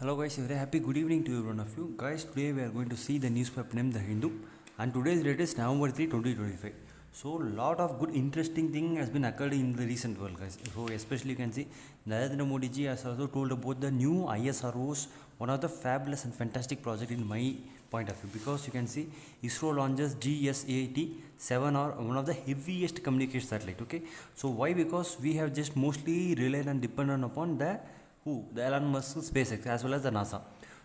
Hello guys, a very happy good evening to every one of you. Guys, today we are going to see the newspaper named The Hindu and today's date is November 3, 2025. So lot of good interesting thing has been occurred in the recent world guys. So especially you can see Narendra Modi ji has also told about the new ISROs, one of the fabulous and fantastic project in my point of view, because you can see ISRO launches GSAT-7 or one of the heaviest communication satellite. Okay, so why? Because we have just mostly relied and dependent upon the Elon Musk SpaceX as well as the NASA.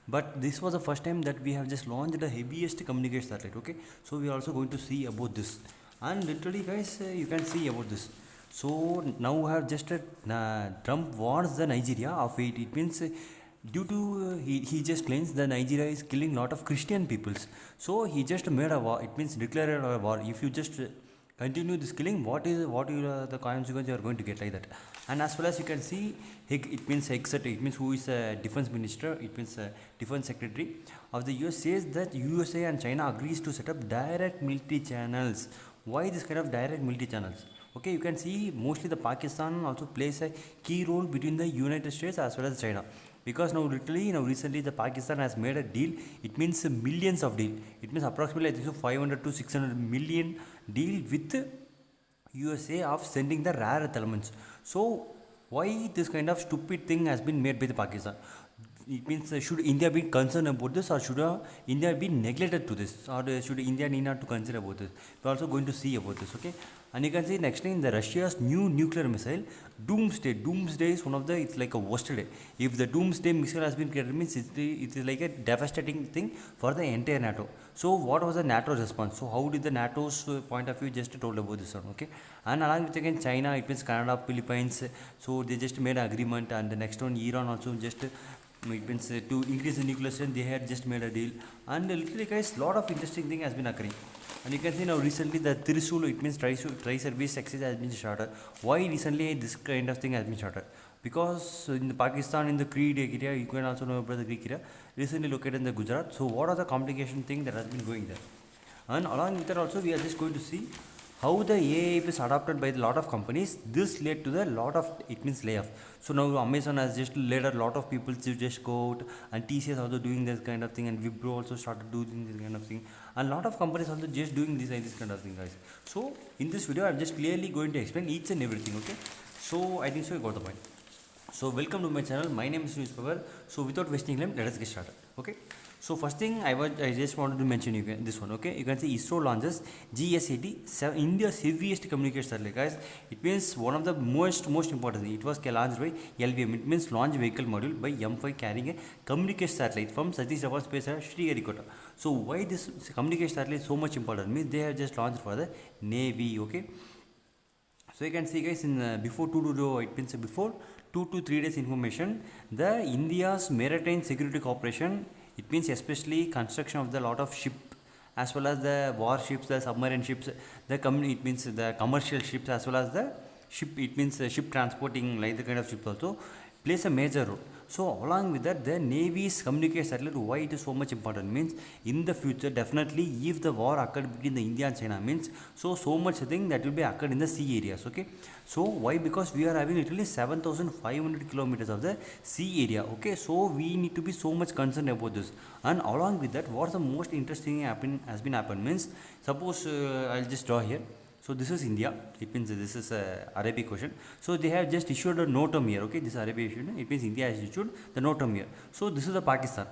But this was the first time that we have just launched the heaviest communication satellite. Okay, so we are also going to see about this, and literally, guys, you can see about this. So now we have just Trump warns the Nigeria of it. It means due to he just claims that Nigeria is killing lot of Christian peoples. So he just made a war. It means declared a war. If you just continue this killing, what is the consequence you are going to get like that. And as well as you can see, it means it means who is a defense minister, it means a defense secretary of the US says that USA and China agrees to set up direct military channels. Why this kind of direct military channels? Okay, you can see mostly the Pakistan also plays a key role between the United States as well as China, because now literally recently the Pakistan has made a deal. It means millions of deal. It means approximately I think so 500 to 600 million deal with USA of sending the rare earth elements. So why this kind of stupid thing has been made by the Pakistan? It means should India be concerned about this, or should India be neglected to this, or should India need not to consider about this? We're also going to see about this. Okay, and you can see next thing, the Russia's new nuclear missile Doomsday. Doomsday is one of the, it's like a worst day. If the Doomsday missile has been created, means it is like a devastating thing for the entire NATO. So what was the NATO response? So how did the NATO's point of view just told about this one? Okay, and along with again China, it means Canada, Philippines. So they just made an agreement, and the next one Iran also just it means to increase the nuclear strength, they had just made a deal. And literally guys, lot of interesting thing has been occurring. And you can see now recently the Trisul, it means tri-service exercise has been started. Why recently this kind of thing has been started? Because in the Pakistan, in the Creed area, you can also know about the Greek area, recently located in the Gujarat. So what are the complication thing that has been going there? And along with that also, we are just going to see how the AI is adopted by a lot of companies. This led to the lot of, it means layoff. So now Amazon has just led a lot of people to just go out, and TCS also doing this kind of thing, and Wipro also started doing this kind of thing, and a lot of companies also just doing this kind of thing, guys. So in this video I'm just clearly going to explain each and everything. Okay, so I think so you got the point. So welcome to my channel. My name is Newspaper. So without wasting time, let us get started. Okay, so first thing I just wanted to mention this one. Okay, you can see ISRO launches GSAT, India's heaviest communication satellite, guys. It means one of the most important thing. It was launched by LVM. It means launch vehicle module by M5 carrying a communication satellite from Satish Dhawan Space at StudyIq. So why this communication satellite is so much important? Means they have just launched for the Navy. Okay, so you can see guys, in before 2 to 3 days information, the India's Maritime Security Corporation, it means especially construction of the lot of ship as well as the warships, the submarine ships, it means the commercial ships as well as the ship, it means ship transporting like the kind of ships also plays a major role. So along with that, the Navy's communication satellite, why it is so much important means in the future definitely if the war occurred between the India and China means so much thing that will be occurred in the sea areas. Okay, so why? Because we are having literally 7,500 kilometers of the sea area. Okay, so we need to be so much concerned about this. And along with that, what's the most interesting has been happened means, suppose I'll just draw here. So this is India. It means this is Arabic Ocean. So they have just issued a NOTAM here. Okay, this is Arabic Ocean. It means India has issued the NOTAM here. So this is the Pakistan.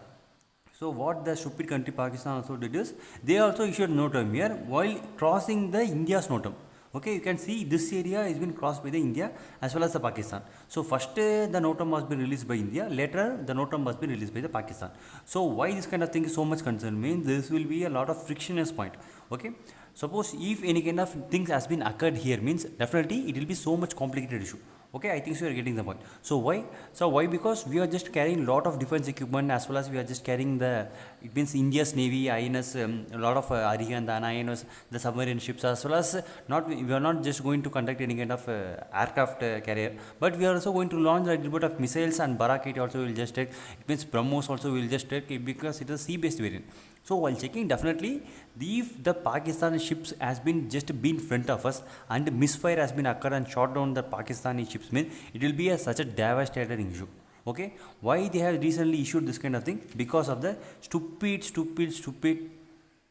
So what the stupid country Pakistan also did is they also issued NOTAM here while crossing the India's NOTAM. Okay, you can see this area has been crossed by the India as well as the Pakistan. So first the NOTAM must be released by India, later the NOTAM must be released by the Pakistan. So why this kind of thing is so much concern means this will be a lot of frictionless point. Okay, suppose if any kind of things has been occurred here means definitely it will be so much complicated issue. Okay, I think so you are getting the point. So why? So why? Because we are just carrying lot of defense equipment as well as we are just carrying the, it means India's Navy, INS, a lot of Arihan, the INS, the submarine ships, as well as we are not just going to conduct any kind of aircraft carrier, but we are also going to launch a little bit of missiles, and Barak 8 also will just take, it means BrahMos also will just take, because it is sea based variant. So while checking, definitely if the Pakistani ships has been in front of us and misfire has been occurred and shot down the Pakistani ships, mean it will be such a devastating issue. Okay, why they have recently issued this kind of thing? Because of the stupid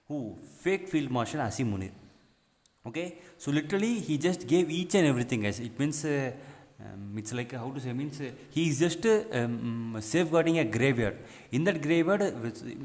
who fake field marshal Asim Munir. Okay, so literally he just gave each and everything, guys. It means it's like how to say, means he is just safeguarding a graveyard. In that graveyard,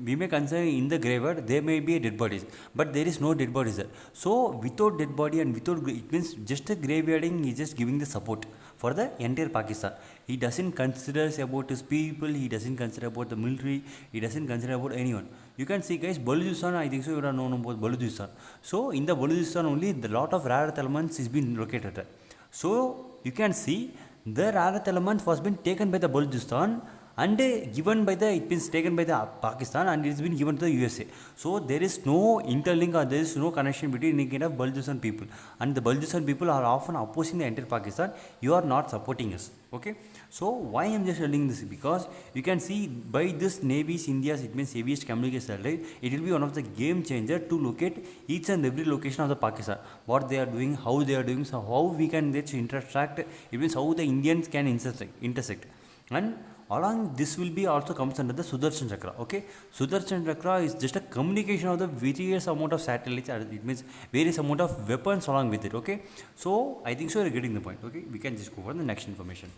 we may consider in the graveyard there may be a dead bodies, but there is no dead bodies there. So without dead body and without, it means just a graveyarding, he is just giving the support for the entire Pakistan. He doesn't consider about his people, he doesn't consider about the military, he doesn't consider about anyone. You can see, guys, Balochistan, I think so you are known about Balochistan. So in the Balochistan only the lot of rare earth elements is been located there. So you can see the rare earth elements was been taken by the Balochistan and given by the, it means taken by the Pakistan and it's been given to the USA. So there is no interlink or there is no connection between any kind of Balochistan people, and the Balochistan people are often opposing the entire Pakistan. You are not supporting us. Okay, so why I am just telling this? Because you can see by this Navy's India's, it means heaviest communication satellite, it will be one of the game changer to locate each and every location of the Pakistan, what they are doing, how they are doing, so how we can interact, it means how the Indians can intersect. And along this will be also comes under the Sudarshan Chakra. Okay, Sudarshan Chakra is just a communication of the various amount of satellites, it means various amount of weapons along with it. Okay, so I think so you're getting the point. Okay, we can just go for the next information.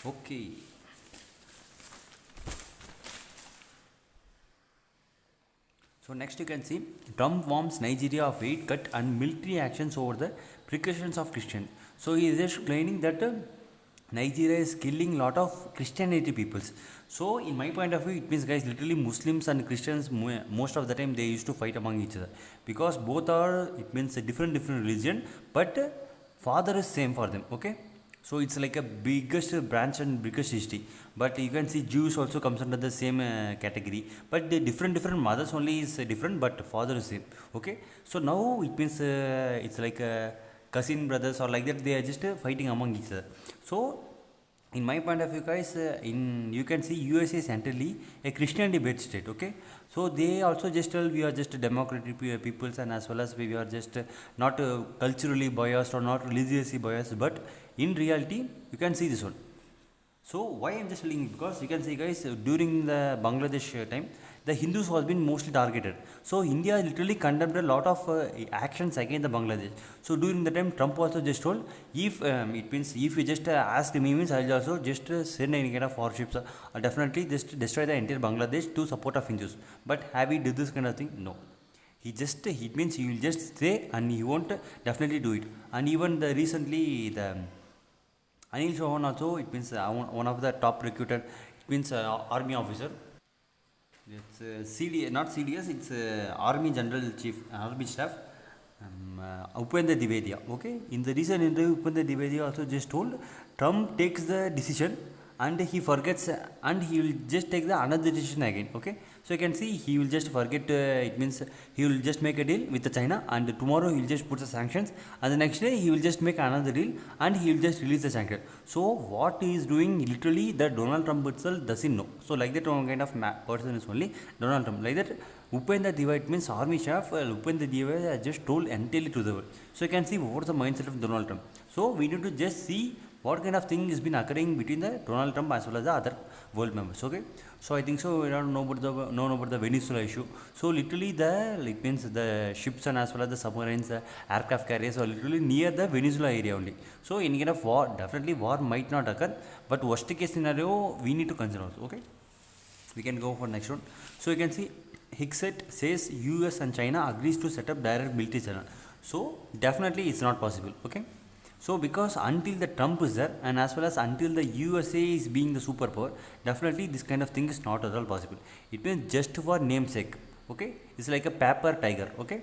Okay, so next you can see Trump warns Nigeria of aid cut and military actions over the precautions of Christian. So he is just claiming that Nigeria is killing lot of Christianity peoples. So in my point of view, it means, guys, literally Muslims and Christians most of the time they used to fight among each other, because both are, it means a different religion, but father is same for them. Okay, so it's like a biggest branch and biggest history. But you can see Jews also comes under the same category, but the different mothers only is different, but father is same. Okay, so now it means it's like cousin brothers or like that, they are just fighting among each other. So in my point of view, guys, in you can see USA is entirely a Christianity based state. Okay, so they also just tell we are just democratic peoples, and as well as we are just not culturally biased or not religiously biased, but in reality you can see this one. So why I am just telling you, because you can see, guys, during the Bangladesh time, the Hindus was been mostly targeted. So India literally condemned a lot of actions against the Bangladesh. So during the time, Trump also just told, if it means if you just ask me, means I will also just send any kind of warships, definitely just destroy the entire Bangladesh to support of Hindus. But have he did this kind of thing? No. He just, it means he will just say and he won't definitely do it. And even the recently the Anil Chauhan also, it means one of the top recruiter, it means army officer. It's not CDS, it's Army General Chief, Army Staff, Upendra Dwivedi. Okay, in the recent interview, Upendra Dwivedi also just told Trump takes the decision and he forgets and he will just take the another decision again. Okay, so you can see he will just forget, it means he will just make a deal with the China, and tomorrow he will just put the sanctions, and the next day he will just make another deal and he will just release the sanction. So what he is doing, literally the Donald Trump itself doesn't know. So like that one kind of person is only Donald Trump. Like that Upendra Dwivedi, means army chief, Upendra Dwivedi just told entirely to the world. So you can see what's the mindset of Donald Trump. So we need to just see what kind of thing has been occurring between the Donald Trump as well as the other world members. Okay, so I think so we don't know about the Venezuela issue. So literally it means the ships and as well as the submarines, aircraft carriers are literally near the Venezuela area only. So in kind of war, definitely war might not occur, but worst case scenario we need to consider also. Okay, we can go for next one. So you can see Hickset says US and China agrees to set up direct military channel. So definitely it's not possible. Okay, so because until the Trump is there and as well as until the USA is being the superpower, definitely this kind of thing is not at all possible. It means just for namesake. Okay, it's like a paper tiger. Okay,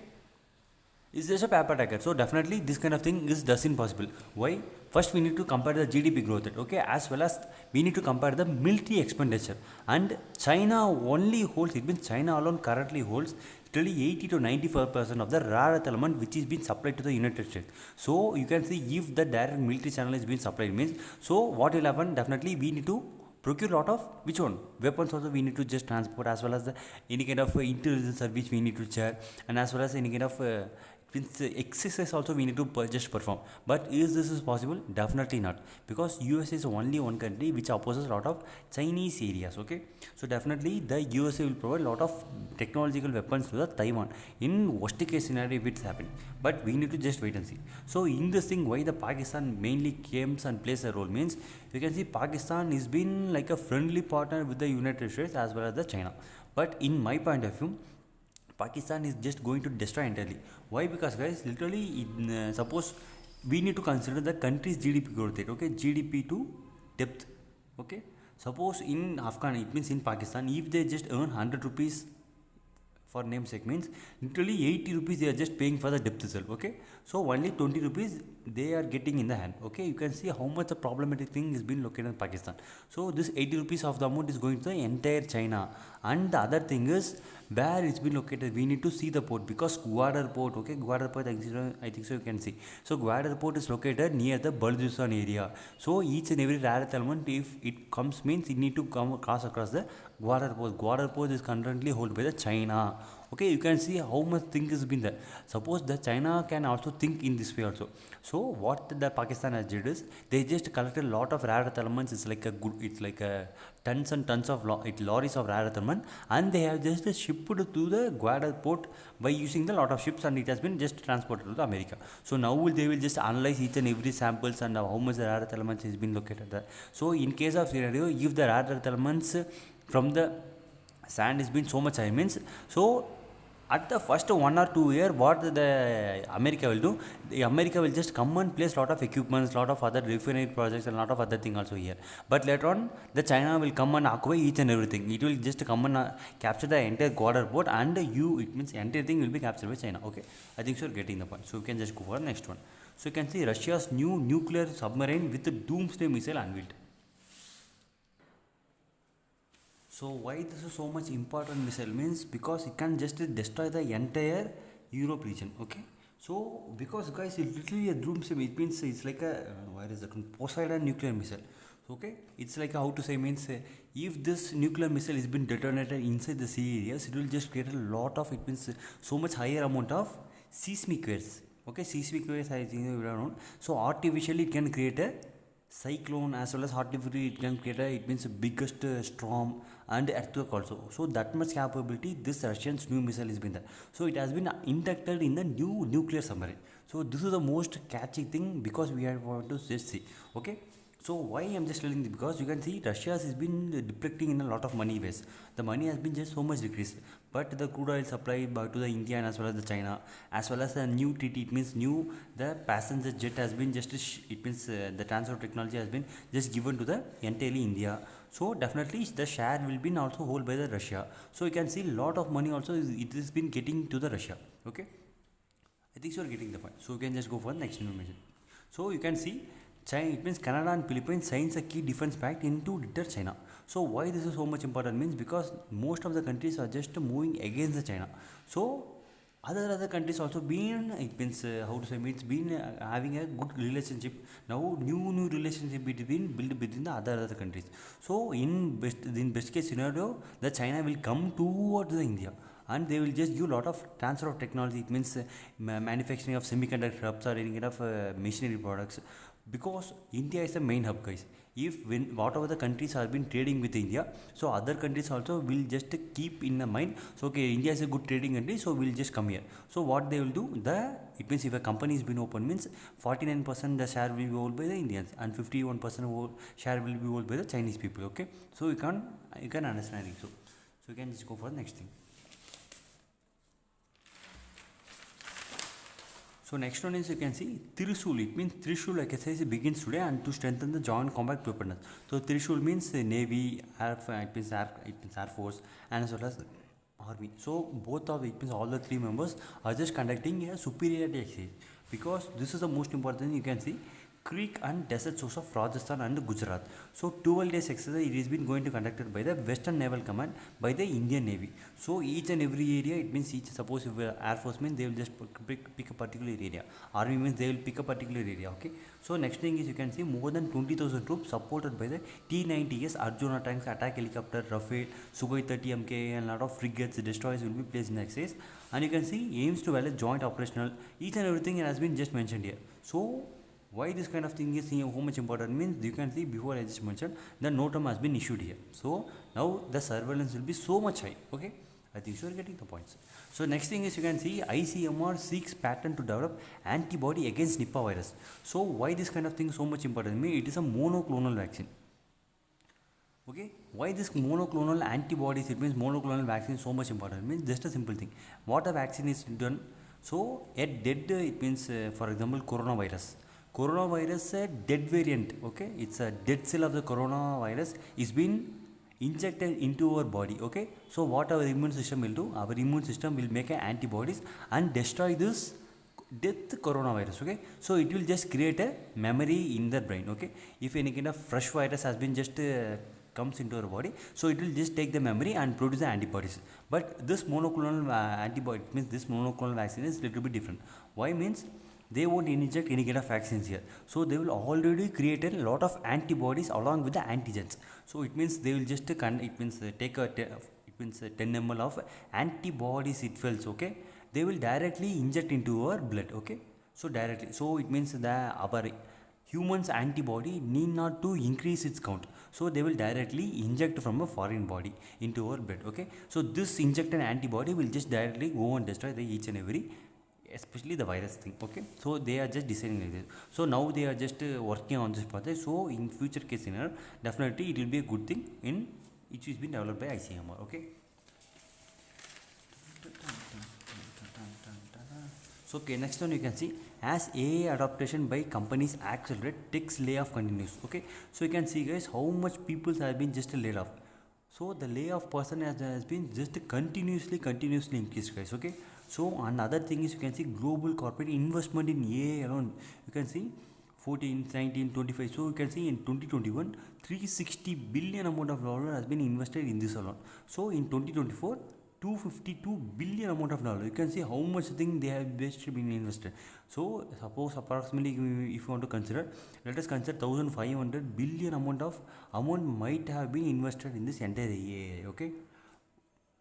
it's just a paper tiger. So definitely this kind of thing is doesn't possible. Why? First we need to compare the GDP growth rate. Okay, as well as we need to compare the military expenditure, and China only holds, it means China alone currently holds literally 80 to 95% of the rare earth element which is being supplied to the United States. So you can see if the direct military channel is being supplied, means so what will happen, definitely we need to procure lot of which one weapons also we need to just transport, as well as the any kind of intelligence service we need to share, and as well as any kind of Means exercise also we need to just perform. But is this is possible? Definitely not, because US is only one country which opposes a lot of Chinese areas. Okay, so definitely the USA will provide a lot of technological weapons to the Taiwan in worst case scenario if it's happening. But we need to just wait and see. So in this thing, why the Pakistan mainly comes and plays a role means, you can see Pakistan is been like a friendly partner with the United States as well as the China. But in my point of view, Pakistan is just going to destroy entirely. Why? Because guys, literally, suppose we need to consider the country's GDP growth rate. Okay, GDP to depth. Okay, suppose in Afghan, it means in Pakistan, if they just earn 100 rupees for namesake means literally 80 rupees they are just paying for the depth itself. Okay, so only 20 rupees they are getting in the hand. Okay, you can see how much the problematic thing is being located in Pakistan. So this 80 rupees of the amount is going to the entire China. And the other thing is where it's been located, we need to see the port, because Gwadar port, okay, Gwadar port, I think so you can see. So Gwadar port is located near the Balochistan area. So each and every rare earth element, if it comes means it need to come across the Gwadar port. Gwadar port is currently held by the China. Okay, you can see how much thing has been there. Suppose the China can also think in this way also. So what the Pakistan has did is they just collected a lot of rare earth elements. It's like a good, it's like a tons and tons of lorries of rare earth element, and they have just shipped to the Gwadar port by using the lot of ships, and it has been just transported to the America. So now they will just analyze each and every samples and how much the rare earth elements has been located there. So in case of scenario, if the rare earth elements from the sand has been so much high means, so at the first 1 or 2 year, what the America will do, the America will just come and place lot of equipments, lot of other refinery projects and lot of other thing also here. But later on, the China will come and acquire each and everything. It will just come and capture the entire border port, and it means entire thing will be captured by China. Okay, I think so you're getting the point. So you can just go for the next one. So you can see Russia's new nuclear submarine with the doomsday missile unveiled. So why this is so much important missile means, because it can just destroy the entire Europe region. Okay, so because guys, it's literally a doomsday. It means it's like a where is the Poseidon nuclear missile. Okay, it's like how to say means, if this nuclear missile is been detonated inside the sea areas, it will just create a lot of, it means so much higher amount of seismic waves. Okay, seismic waves I think you don't know. So artificially it can create a cyclone, as well as artificially it can create a, it means biggest storm and earthquake also. So that much capability this Russian's new missile has been there. So it has been inducted in the new nuclear submarine. So this is the most catchy thing, because we are want to just see. Okay, so why I'm just telling this, because you can see Russia has been depleting in a lot of money ways. The money has been just so much decreased, but the crude oil supply to the India and as well as the China, as well as the new TT, it means new the passenger jet has been just it means the transfer technology has been just given to the entirely India. So definitely the share will be also held by the Russia. So you can see lot of money also it has been getting to the Russia. Okay, I think so you're getting the point. So you can just go for the next information. So you can see China, it means Canada and Philippines signs a key defense pact into deter China. So why this is so much important means, because most of the countries are just moving against the China. So other countries also been, it means how to say means been having a good relationship. Now new relationship between built between the other countries. So in best case scenario, the China will come towards the India, and they will just give lot of transfer of technology. It means manufacturing of semiconductor hubs or any kind of machinery products, because India is the main hub, guys. If when whatever the countries have been trading with India, so other countries also will just keep in the mind. So okay, India is a good trading country, so we'll just come here. So what they will do, it means if a company is been open means 49% the share will be held by the Indians, and 51% share will be held by the Chinese people. Okay, so you can understand it. So you can just go for the next thing. So next one is, you can see Trishul. It means Trishul exercise begins today and to strengthen the joint combat preparedness. So Trishul means Navy, it means Air Force, and as well as Army. So both of it means all the three members are just conducting a superiority exercise, because this is the most important thing. You can see creek and desert shores of Rajasthan and Gujarat. So 12 days exercise it is been going to conducted by the Western Naval Command by the Indian Navy. So each and every area, it means each, suppose if Air Force means they will just pick a particular area, Army means they will pick a particular area. Okay, so next thing is you can see more than 20,000 troops supported by the T-90S Arjuna tanks, attack helicopter, Rafale, Sukhoi 30 MK and lot of frigates, destroyers will be placed in the exercise. And you can see aims to value joint operational, each and everything has been just mentioned here. So why this kind of thing is so much important means you can see before I just mentioned the no term has been issued here. So now the surveillance will be so much high. Okay, I think you are getting the points. So next thing is you can see ICMR seeks patent to develop antibody against Nipah virus. So why this kind of thing so much important? I mean it is a monoclonal vaccine. Okay, why this monoclonal antibodies, it means monoclonal vaccine is so much important? It means just a simple thing. What a vaccine is done, so a dead, it means for example coronavirus. Coronavirus dead variant, okay, it's a dead cell of the coronavirus is being injected into our body. Okay, so what our immune system will do, our immune system will make antibodies and destroy this death coronavirus. Okay, so it will just create a memory in the brain. Okay, if any kind of fresh virus has been just comes into our body, so it will just take the memory and produce the antibodies. But this monoclonal antibody, means this monoclonal vaccine is little bit different. Why means they won't inject any kind of vaccines here, so they will already create a lot of antibodies along with the antigens. So it means they will just it means take a it means 10 ml of antibodies it fills. Okay, they will directly inject into our blood. Okay, so directly, so it means that our humans antibody need not to increase its count, so they will directly inject from a foreign body into our blood. Okay, so this injected antibody will just directly go and destroy the each and every, especially the virus thing. Okay, so they are just designing like this. So now they are just working on this project. So in future case scenario, definitely it will be a good thing in which is been developed by ICMR. Okay, so okay, next one you can see as AI adaptation by companies accelerate, takes layoff continues. Okay, so you can see guys how much people have been just laid off. So the layoff person has been just continuously increased guys. Okay, so another thing is you can see global corporate investment in AI alone, you can see 14, 19, 25. So you can see in 2021 360 billion amount of dollar has been invested in this alone. So in 2024 252 billion amount of dollar, you can see how much thing they have best been invested. So suppose approximately if you want to consider, let us consider 1500 billion amount might have been invested in this entire AI. Okay,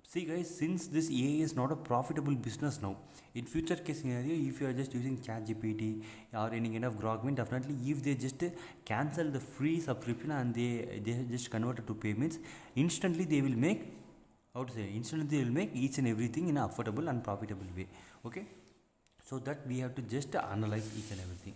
see guys, since this AI is not a profitable business now, in future case scenario, if you are just using ChatGPT or any kind of Grok, definitely if they just cancel the free subscription and they just convert it to payments, instantly they will make, how to say, instantly they will make each and everything in an affordable and profitable way. Okay, so that we have to just analyze each and everything.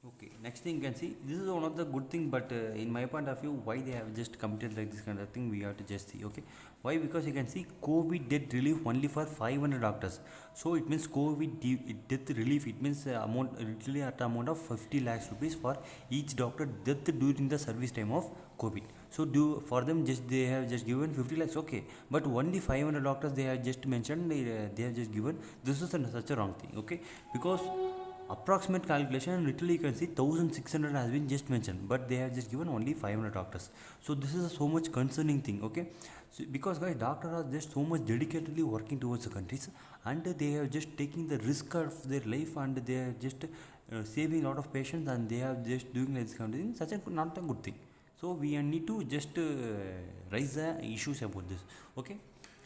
Okay, next thing you can see, this is one of the good thing, but in my point of view, why they have just committed like this kind of thing, we have to just see. Okay, why? Because you can see COVID death relief only for 500 doctors. So it means COVID death relief, it means amount literally at amount of 50 lakhs rupees for each doctor death during the service time of COVID. So do for them just they have just given 50 lakhs. Okay, but only 500 doctors they have just mentioned, they have just given. This is such a wrong thing. Okay, because approximate calculation literally you can see 1600 has been just mentioned, but they have just given only 500 doctors. So this is a so much concerning thing. Okay, so because guys, doctors are just so much dedicatedly working towards the countries, and they have just taking the risk of their life, and they are just saving a lot of patients, and they are just doing like this kind of thing. Such a not a good thing. So we need to just raise the issues about this. Okay,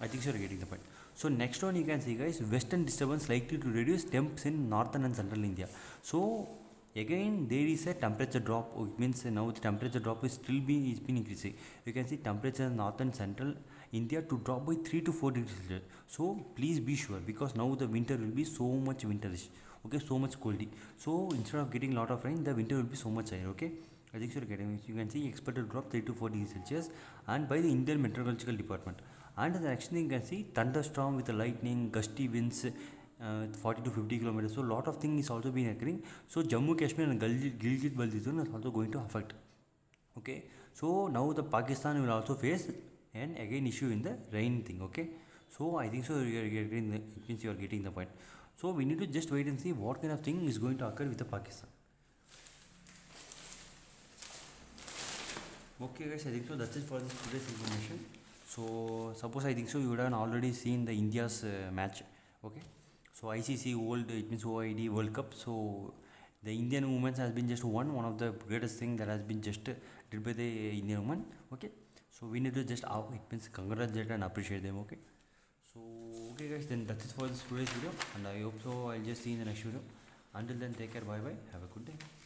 I think you are getting the point. So next one you can see guys, western disturbance likely to reduce temps in northern and central India. So again there is a temperature drop. It means now the temperature drop is still been increasing. You can see temperature in north and central India to drop by 3 to 4 degrees Celsius. So please be sure, because now the winter will be so much winterish. Okay, so much coldy. So instead of getting lot of rain, the winter will be so much higher. Okay, I think you are getting. You can see expected drop 3 to 4 degrees Celsius, and by the Indian Meteorological Department. And the next thing you can see thunderstorm with the lightning, gusty winds, 40 to 50 kilometers. So lot of things is also been occurring. So Jammu Kashmir and Gilgit-Baltistan is also going to affect. Okay, so now the Pakistan will also face an again issue in the rain thing. Okay, So I think so you are getting the, it means you are getting the point. So we need to just wait and see what kind of thing is going to occur with the Pakistan. Okay guys, I think so that's it for this today's information. So suppose I think so you would have already seen the India's match. Okay, so ICC World, it means OID World Cup. So the Indian women has been just one of the greatest thing that has been just did by the Indian woman. Okay, so we need to just it means congratulate and appreciate them. Okay, so okay guys, then that's it for this today's video, and I hope so I'll just see you in the next video. Until then, take care, bye bye, have a good day.